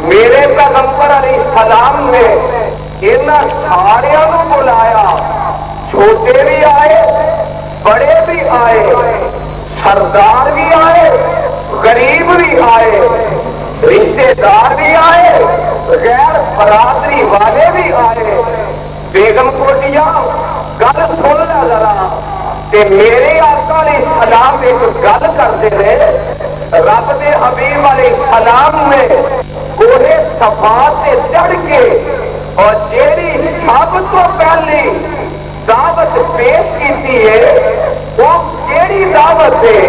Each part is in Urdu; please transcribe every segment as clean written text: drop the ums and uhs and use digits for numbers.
میرے پیغمبر علیہ السلام نے انہاں سارے بلایا، چھوٹے بھی آئے بڑے بھی آئے، سردار بھی آئے غریب بھی آئے، رشتے دار بھی آئے، غیر برادری والے بھی آئے۔ بیگم کوٹیا گل سن لے ذرا، تے میرے آقا علیہ السلام ایک گل کرتے رہے، رب دے حبیب علیہ السلام نے کوہ صفا سے چڑھ کے اور جیڑی سب تو پہلی دعوت پیش کی ہے وہ کیڑی دعوت ہے،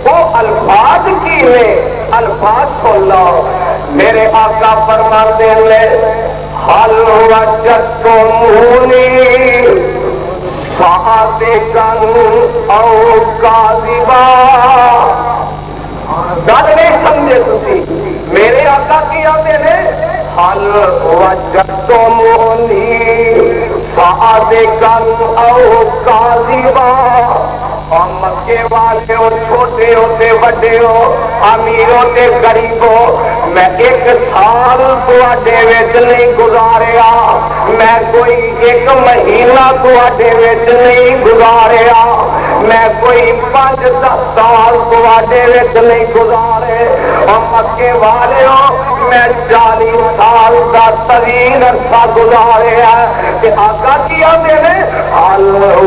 وہ الفاظ کی ہے، الفاظ سن لو۔ میرے آقا فرماتے ہیں حل وجدتمونی صادقا او کاذبا۔ گل نہیں سمجھے تسی، میرے آقا کی آتے ہیں حل وجدتمونی صادقا او کاذبا۔ اور مکے والے ہو، چھوٹے ہوتے بڑے ہو، امیر ہوتے غریب ہو، میں ایک سال تواڈے وچ نہیں گزاریا، میں کوئی ایک مہینہ تواڈے وچ نہیں گزاریا، میں کوئی 5-10 سال تواڈے وچ نہیں گزارے۔ اور مکے والے ہو، میں 40 سال کا طویل عرصہ گزاریا کہ آقا کی آتے ہیں حل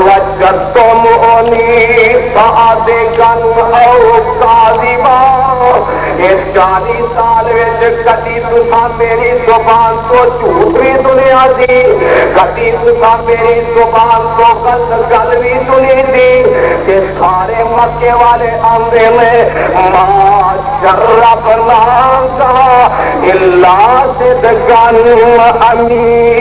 وجدتمونی صادقا او کاذبا۔ اس 40 سال وچ کدی تساں میری زبان تو جھوٹ بھی سنیا سی، کدی تساں میری زبان تو غلط گل بھی سنی سی، کہ سارے مکے والے آندے میں ما شربنا کا الا صدقا امین۔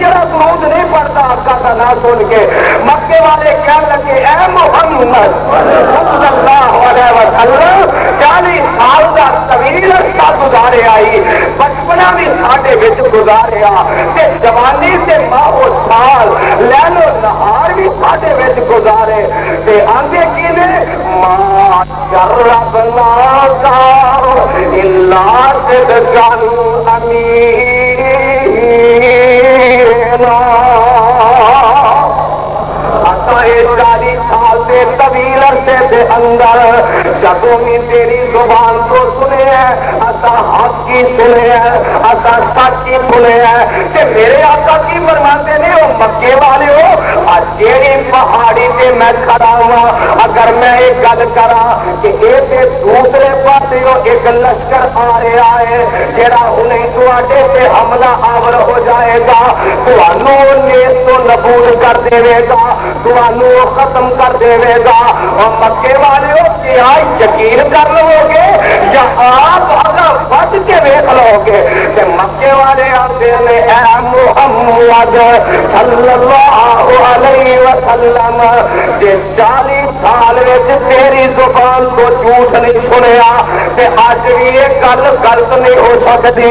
جڑا درود نہیں پڑھتا آقا کا نام سن کے، مکے والے کہنے لگے اے محمد صلی اللہ علیہ وسلم 40 سال کا طویل عرصہ گزارے آئی، بچپنا بھی ساڈے وچ گزاریا، تے جوانی تے ماہ و سال لیل و نہار بھی ساڈے وچ گزارے، تے آندے کی نے ما شربنا کا الا صدقا امین۔ یہ 40 سال کے طویل عرصے کے اندر جدوں بھی تیری زبان کو سنے ہیں، اصا حق کی سنے ہیں، اصا سچ کی سنے ہیں، کہ میرے آقا کی فرماتے نے وہ مکے والے ہو، جیڑی پہاڑی سے میں کھڑا ہوا، اگر میں ایک گل کرا کہ یہ دوسرے پاسے ایک لشکر آ رہا ہے جڑا انہیں تواڈے سے حملہ آور ہو جائے گا، تانوں نیز تو نبود کر دے گا، تانوں ختم کر دے گا، اور مکے والے ہو کیا یقین کر لو گے یا آپ اگر بچ کے دیکھ لو گے کہ مکے والے آتے ہیں اے محمد صلی اللہ علیہ وسلم جے 40 سال وچ تیری زبان کو جھوٹ نہیں سنیا تے اج بھی یہ گل غلط نہیں ہو سکتی،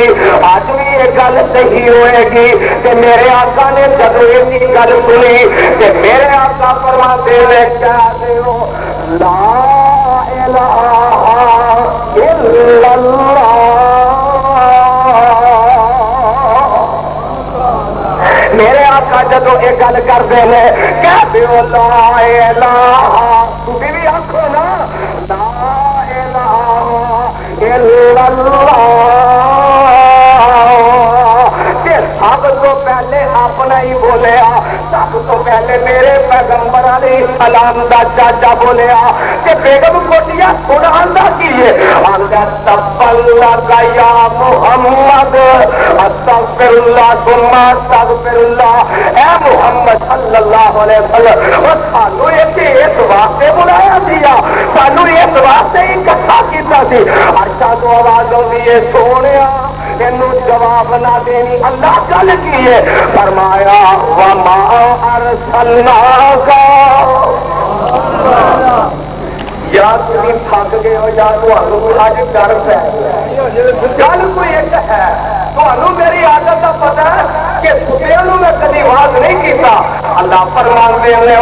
اج بھی یہ گل صحیح ہوئے گی کہ میرے آقا نے جب یہ گل سنی کہ میرے آقا فرماتے ہیں کیا دیو لا الہ الا اللہ۔ میرے آقا جدو یہ گل کرتے ہیں کہہ دیو لا الہ، تم بھی آخو نا لا الہ الا اللہ، سب تو پہلے اپنا ہی بولیا، سب تو پہلے میرے پیغمبر علیہ السلام دا چاچا بولیا کہ بیگم کوٹیا قرآن دا کی ہے آندا تبلغ یا محمد استغفر اللہ ثم استغفر اللہ۔ اے محمد صلی اللہ علیہ وسلم اور سانو اس واسطے بلایا دیا، سانو اس واسطے اکٹھا کیتا سی، اچھا تو آواز آئی ہے سونیا تینوں جواب نہ دینی، اللہ گل کی ہے فرمایا وما ارسلناک، یا تھی تھک گئے ہو یا تمہیں اج ڈر پہ گل کوئی ایک ہے، تمہیں میری عادت کا پتا ہے کہ سکیاں میں کبھی واز نہیں کیتا، اللہ فرماتے ہیں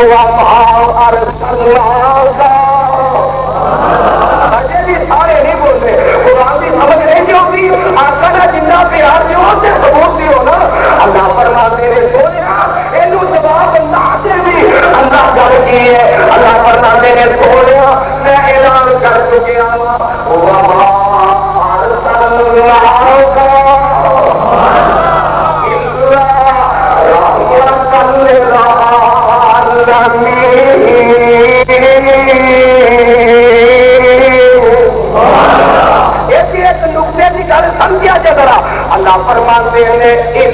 بھی سارے نہیں بولتے قرآن کی سمجھ نہیں ہوتی آقا کا جنہ پیار جو سے ثبوت دی ہو نا اللہ فرماتے ہیں سویا یہ جواب اللہ سے بھی اللہ کر کی ہے اللہ فرماتے ہیں سویا میں اعلان کر چکیا سمجھا جگہ اللہ فرماتے ہیں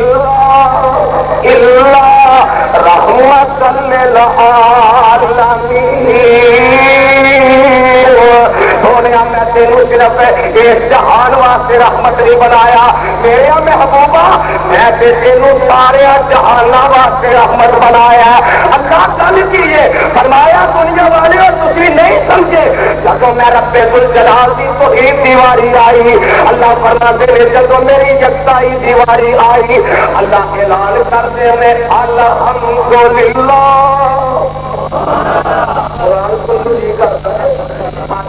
رحمت للعالمین سونے میں تینوں صرف اس جہان واسطے رحمت نہیں بنایا میرے محبوبہ میں تینوں سارے جہانوں واسطے رحمت بنایا اللہ کل کیے فرمایا دنیا والے اور تھی نہیں سمجھے جب میں رب ذوالجلال کی توحید دیواری آئی اللہ فرماتے ہیں جب میری یکتائی دیواری آئی اللہ اعلان کر دے میں الحمدللہ قرآن کو نہیں کرتا ہے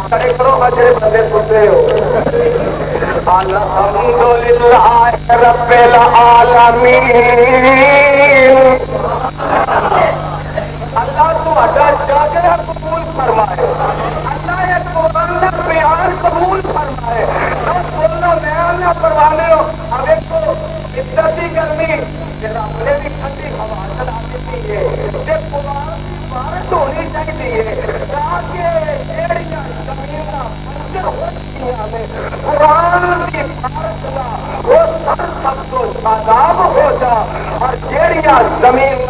کھڑے کرو بچے بندے سنتے ہو الحمدللہ رب العالمین اللہ تو اڈا جاگر قبول فرمائے اللہ یہ قرآن کا پیار قبول فرمائے نہ بولنا میں اللہ فرمانے ہو اب ایک تو اتنی گرمی اپنے بھی ٹھنڈی ہوا چلا دیتی ہے یہ قرآن کی بارش ہونی چاہیے تاکہ ایڑیاں زمین منظر ہو چکی قرآن کی بارش کا وہ سر سب کو شاداب ہو جا اور ایڑیاں زمین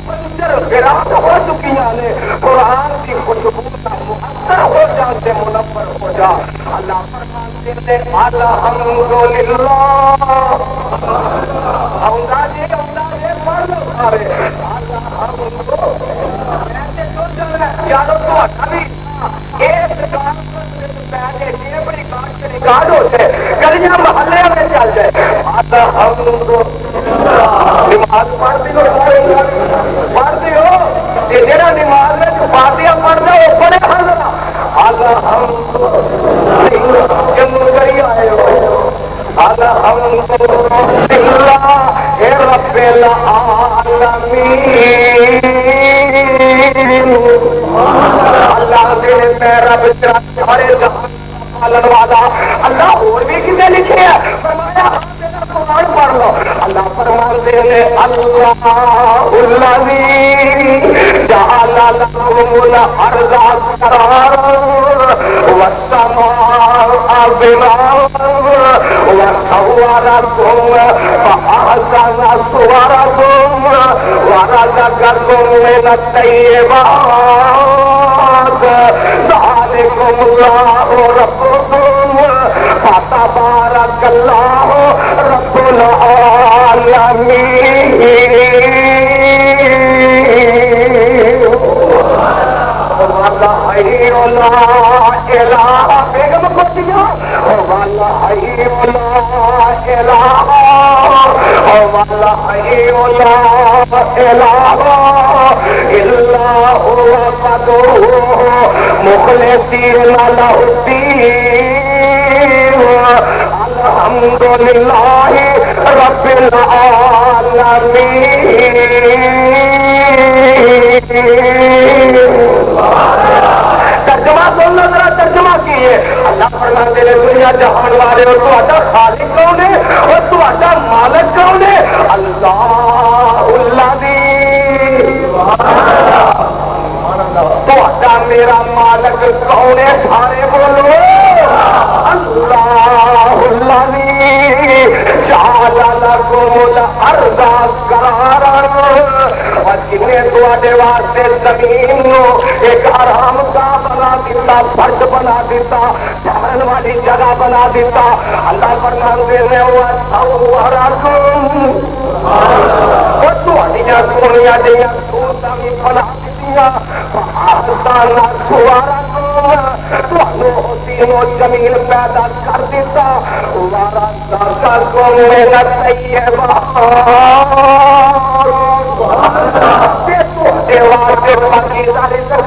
منظر ویران ہو چکی نے قرآن کی خوشبو کا مؤثر ہو جا سے منور ہو جا اللہ فرماتے ہیں الحمدللہ اوندا جی پڑھ لو سارے یادو تو ابھی ایک ریکارڈ ہوتے گلیاں محلے میں چل جائے نماز پڑھتی ہو پڑھتی ہو یہ جہاں نماز میں جو پارٹیاں پڑھتے وہ بڑے جموں کری آئے ہو الحمدللہ رب العالمین اللہ دے میں رب سارے جہان پالن والا اللہ اور بھی کتنے لکھے ہیں فرمایا قرآن پڑھ لو اللہ فرماتے ہیں اللہ الذی جعل لكم الارض قرارا والسماء بناء وصوركم فأحسن صوركم ورزقكم من الطيبات ذلكم الله ربكم فتبارك الله رب العالمين بیگم کو دیا والا مخلصین له الدین الحمدللہ رب العالمین ترجمہ بولنا ذرا ترجمہ کیے اللہ فرماتے ہیں دنیا جہان والے اور تہاڈا خالق کون ہے اور تہاڈا مالک کون ہے اللہ الذی تہاڈا میرا مالک کون ہے سارے بولو اللہ الذی جعل لكم الارض قرارا اور جنہیں تواڈے واسطے زمین نو ایک آرام گاہ بنا دیتا فرش بنا دیتا ٹہرن والی جگہ بنا دیتا اللہ فرماتے ہیں تہاڈیاں سونیاں جہاں صورتاں بھی بنا دتیاں تینوں زمین پیدا کر دیتا ورزقکم من الطیبات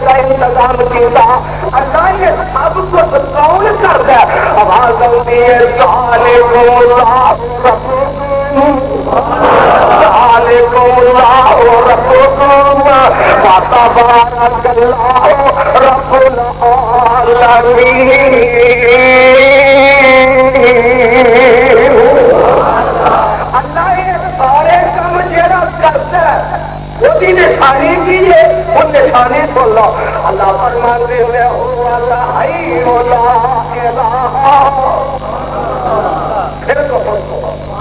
کا انتظام کیا اللہ یہ سب کچھ کون کرتا ہے آواز آتی ہے ذالکم اللہ ربکم فتبارک اللہ رب العالمین اللہ یہ سارے کام جڑا کرتا ہے وہ نشانی کی ہے وہ نشانی سن لو اللہ فرماتے ہوئے پھر تو کوئی نہیں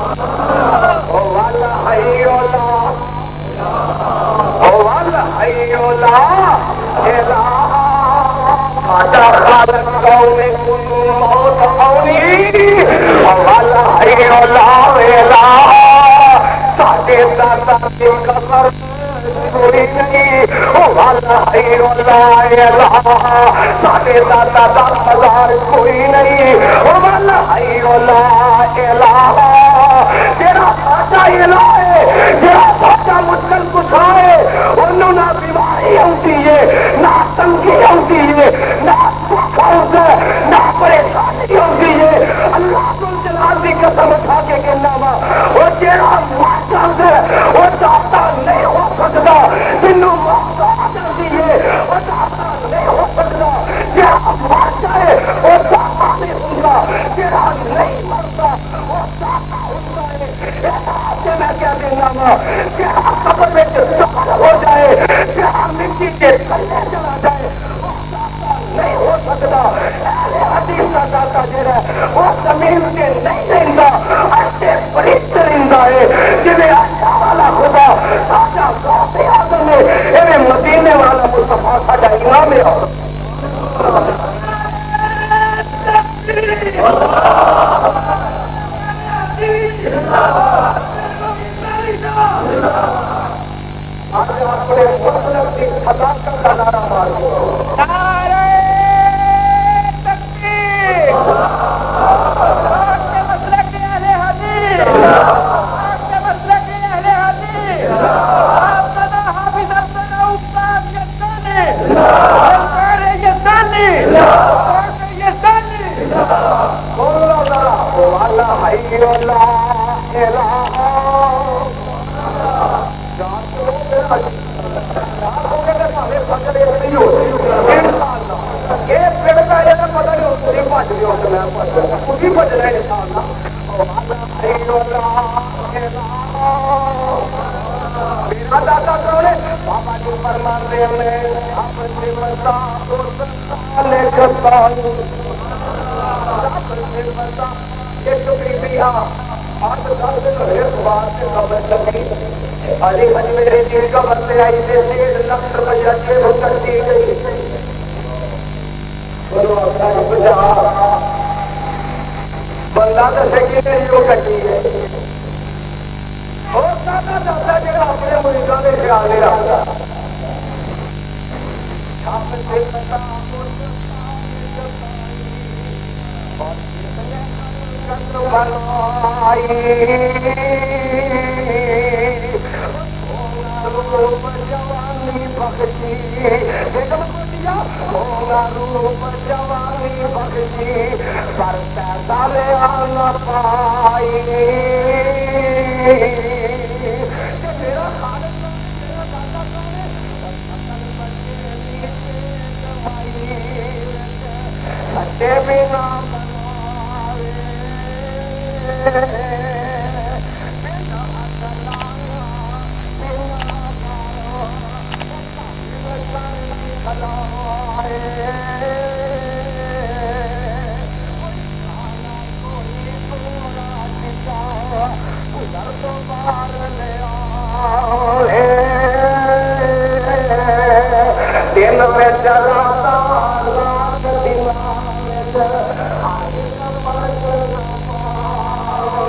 ساڑھے 10,000 کوئی نہیں تیرا ساچا الہ ہے تیرا ساچا مشکل کچھ ہے انہوں نہ بیماری ہوتی ہے نہ تنگی ہوتی ہے نہ دکھ ہوتا ہے نہ پریشانی ہوتی ہے اللہ جلال کی قسم اٹھا کے کہنا وا وہ تیرا مقصد ہے وہ داتا نہیں ہو سکتا جنوں موت آ جاتی ہے وہ داتا نہیں ہو سکتا تیرا مر جائے وہ داتا نہیں ہوگا تیرا نہیں مرتا وہ داتا ہوتا ہے میں کیا دینا وا تیرا قبر میں دفن ہو جائے تیرا مٹی کے تھلے چلا جائے وہ داتا نہیں ہو سکتا حدیث کا داتا جڑا وہ زمین کے نہیں رہتا ایسے فرشت رہتا ہے جنہیں اللہ والا خدا ساجا ذات اعظم ہے اے مدینے والا مصطفیٰ ساڈا امام ہے اپنے مطلب کی صداقت کا نعرہ مارو بابا جو فرماتے ہیں اپنی میرے دل کا بندے آئی سے 1.5 لاکھ روپیہ جیب کر دی گئی بندہ دسے کہ نہیں کٹی ہے اور سادہ دادا جا اپنے مریضوں کے خیال نہیں رکھتا جوانی بخشی روپ جوانی بخشی پر پیسہ لے آنا پائی میرا خالق میرا دادا سچے بنا دل میں جلاتا تو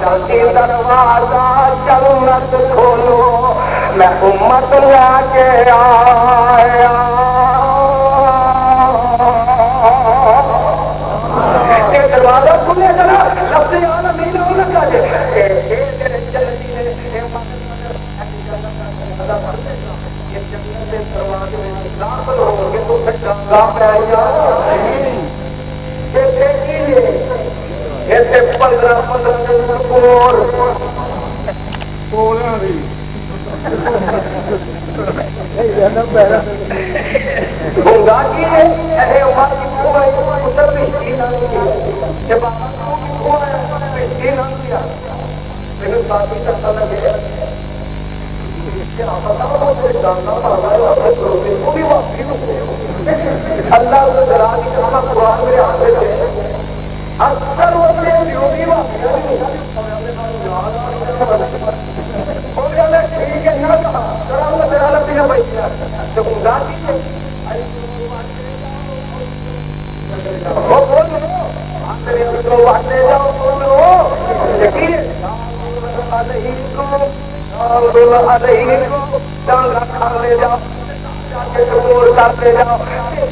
جلدی دروازہ جنت کھولو میں امت لا کے آیا دروازہ کھلے ذرا لفظ عالمین ہو لگا پندرہ اللہ اکثر ٹھیک ہے نہ کرتے جاؤ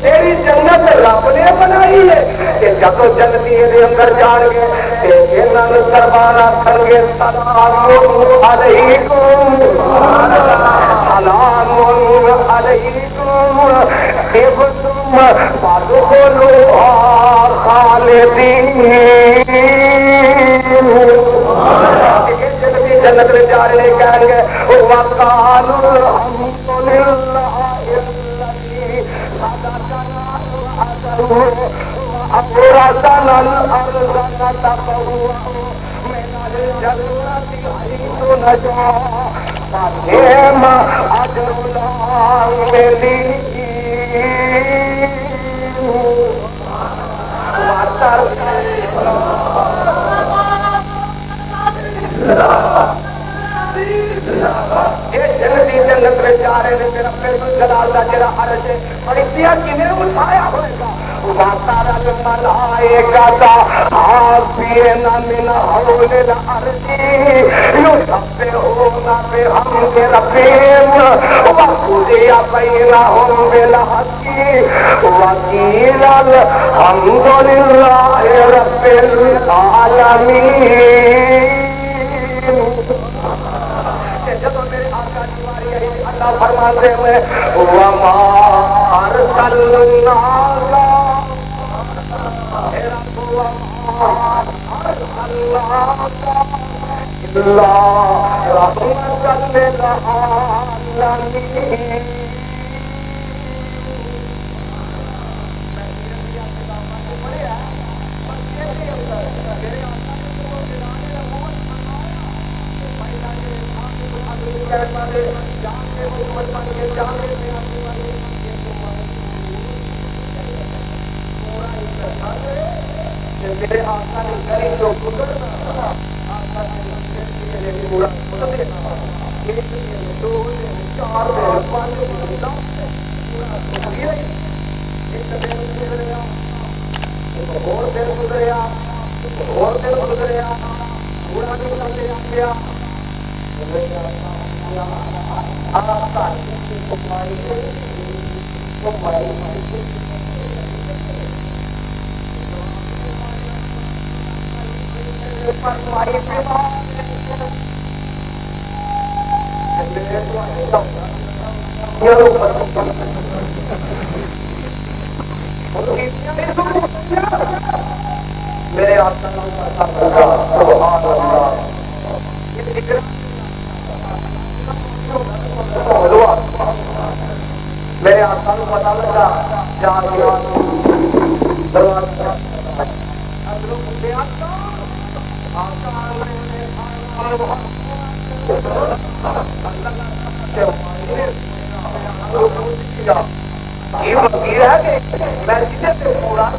تیری جنت رب نے بنائی ہے کہ جب جنتی اندر جان گے دربار آخر گے سلام علیکم سلام علیکم تم خالدین جنت میں جا رہے کہیں گے وقالوا الحمدللہ أورثنا الأرض نتبوأ من الجنة حيث نشاء فنعم أجر العاملين جنت میں جا رہے ہیں میرا پیغمبر جلال کا جرا عرش ہے فرشتیاں کنہیں اٹھایا ہوئے گا وَتَرَى الْمَلَائِكَةَ حَافِينَ مِنْ حَوْلِ الْعَرْشِ يُسَبِّحُونَ بِحَمْدِ رَبِّهِمْ وَقُضِيَ بَيْنَهُم بِالْحَقِّ وَقِيلَ الْحَمْدُ لِلَّهِ رَبِّ الْعَالَمِينَ اللہ فرماتے ہیں وَمَا أَرْسَلْنَاكَ إِلَّا رَحْمَةً لِلْعَالَمِينَ میرے آقا نے گھر جو گزرنا آقا نے پورا ایک دن دو دن چار دن پانچ دن ایک دن گزریا اور دن گزریا اور دن گزریا پورا دن گزریا گیا آقا میرے میرے آسان پتا لگا جان پورا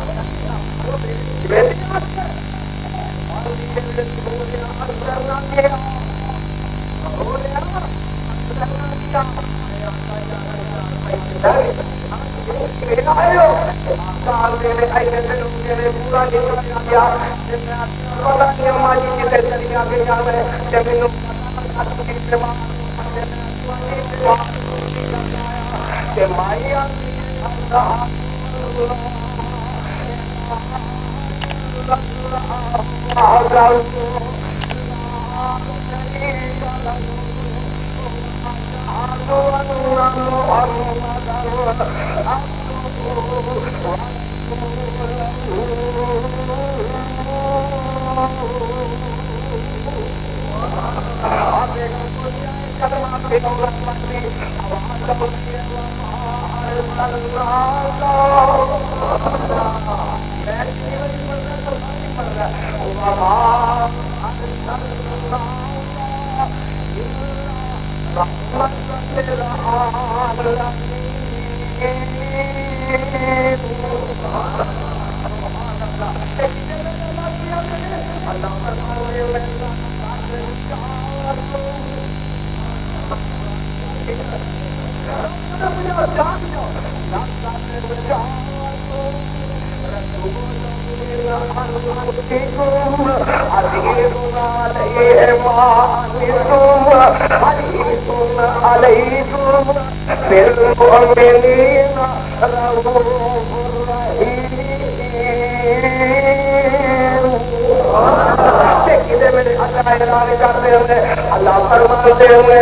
پتا نہیں اما جی کتنے چلی گئی مینو مائی اللہ فرماتے ہیں